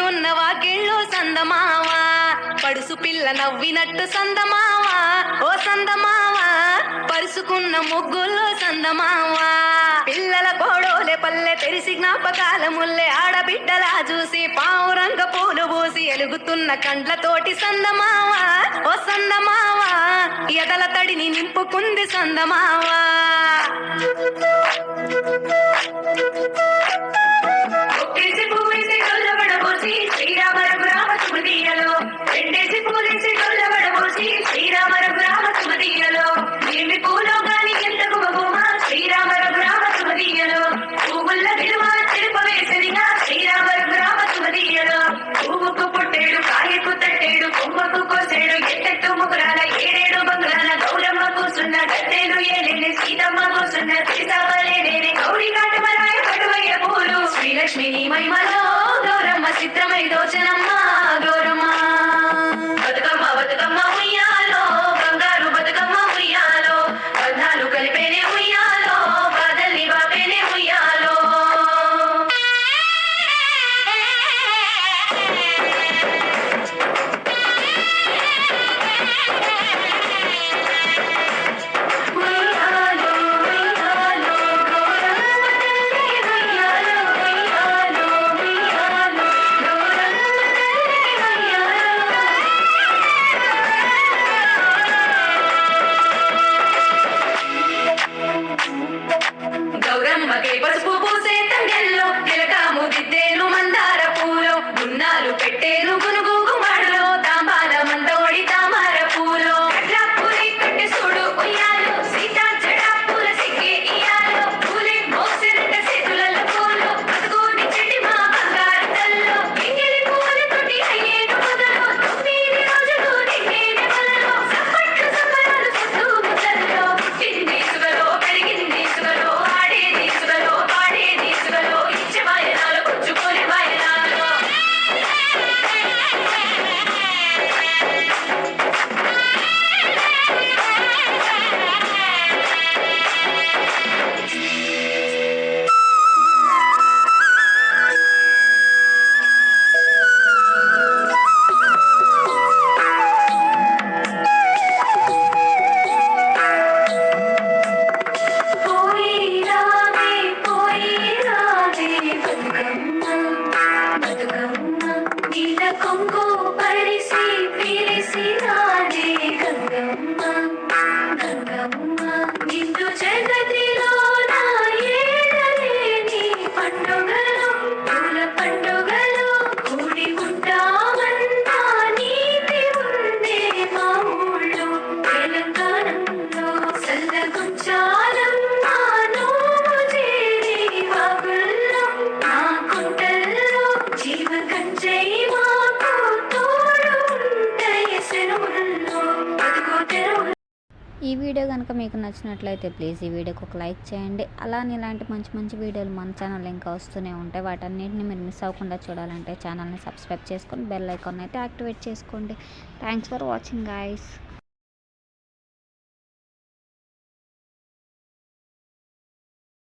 ఉన్న వాకిళ్ళు సందమావా, పడుసు పిల్ల నవ్వినట్టు సందమావా, ఓ సందమావా, పరుసుకున్న ముగ్గుల్లో సందమావా. పిల్లల కోడోలే పల్లె తెరిసి జ్ఞాపకాల ముల్లె ఆడబిడ్డలా చూసి పావురంగ పూలు పూసి ఎలుగుతున్న కండ్లతోటి సందమావా, ఓ సందమావా, ఎదల తడిని నింపుకుంది సందమావా. శ్రీరామ రఘురామ సుమదీయలో రెండేసి పూలేసి డొల్లబడబోసి శ్రీరామ రఘురామ సుమదీయలో ఏమి పూలో గాని ఎంతకు బహుమా శ్రీరామ రఘురామ సుమదీయలో పువ్వుల విలువ తెలుపవేసనిగా శ్రీరామ రఘురామ సుమదీయలో పువ్వుకు పుట్టేడు కాయకు తట్టేడు కొమ్మకు కోసేడు ఎట్టెట్టు ముగురాల ఏడేడు బంగురాల గౌరమ్మ కూసున్న గద్దెలు ఏలేని సీతమ్మ కూసున్న సీతాపలేనే గౌరీ కాటమరాయ కటువయ్య పూలు శ్రీలక్ష్మి మహిమలో గౌరమ్మ చిత్రమై దోచనమ్మ గౌరమ్మ. బతుకమ్మ బతుకమ్మ ఉయ్యాలో బంగారు బతుకమ్మ ఉయ్యాలో బంధాలు కలిపేనే ఉయ్యాలో బాధల్ని బాపేనే ఉయ్యాలో. గౌరమ్మకే పసుపు పూసే తంగెల్లో తిలకాము దిద్దేలు మందార పూలో గున్నాలు పెట్టేలు గునుగు గుమాడులో తాంబాల మందోడి తామర పూలో అట్లా పూలి కట్టి చూడు ఉయ్యాలో సీతా జడా పూల సిగ్గే ఇయ్యాలో పూలే మోసిరంట చేతులలో పూలు బతుకోని చెట్టి మా బంగారు తల్లో ఎంగిలి పూల తోటి అయ్యేను మొదలు 9 రోజులు నిండేని మొదలు సప్పట్లు సప్పరాలు చుట్టూ ముద్దల్లో పుట్టింది సుగలో పెరిగింది సుగలో ఆడేది సుగలో పాడేది సుగలో ఇచ్చే వాయనాలు పుచ్చుకోని వాయనాలు. పోయి రావే బతుకమ్మ బతుకమ్మ నీల కొంగు పరిసి పిలిసి రాదే గంగమ్మ గంగమ్మ నిండు జగతిలో నా ఏడలేని పండుగలు పూల పండుగలు కూడి ఉంటామన్నా నీతి ఉందే మా ఊళ్ళో తెలంగాణలో సల్లగుంచాలమ్మ నోము చేరి వాగుల్లో నా కుంటల్లో జీవ కంచై మాకు తోడు ఉంటాయి సెరువుల్లో బతుకు తెరువుల్లో. ఈ వీడియో కనుక మీకు నచ్చినట్లయితే ప్లీజ్ ఈ వీడియోకి ఒక లైక్ చేయండి. అలానే ఇలాంటి మంచి మంచి వీడియోలు మన ఛానల్ ఇంకా వస్తూనే ఉంటాయి. వాటన్నిటిని మీరు మిస్ అవ్వకుండా చూడాలంటే ఛానల్ని సబ్స్క్రైబ్ చేసుకొని బెల్ ఐకాన్ అయితే యాక్టివేట్ చేసుకోండి. Thanks for watching guys.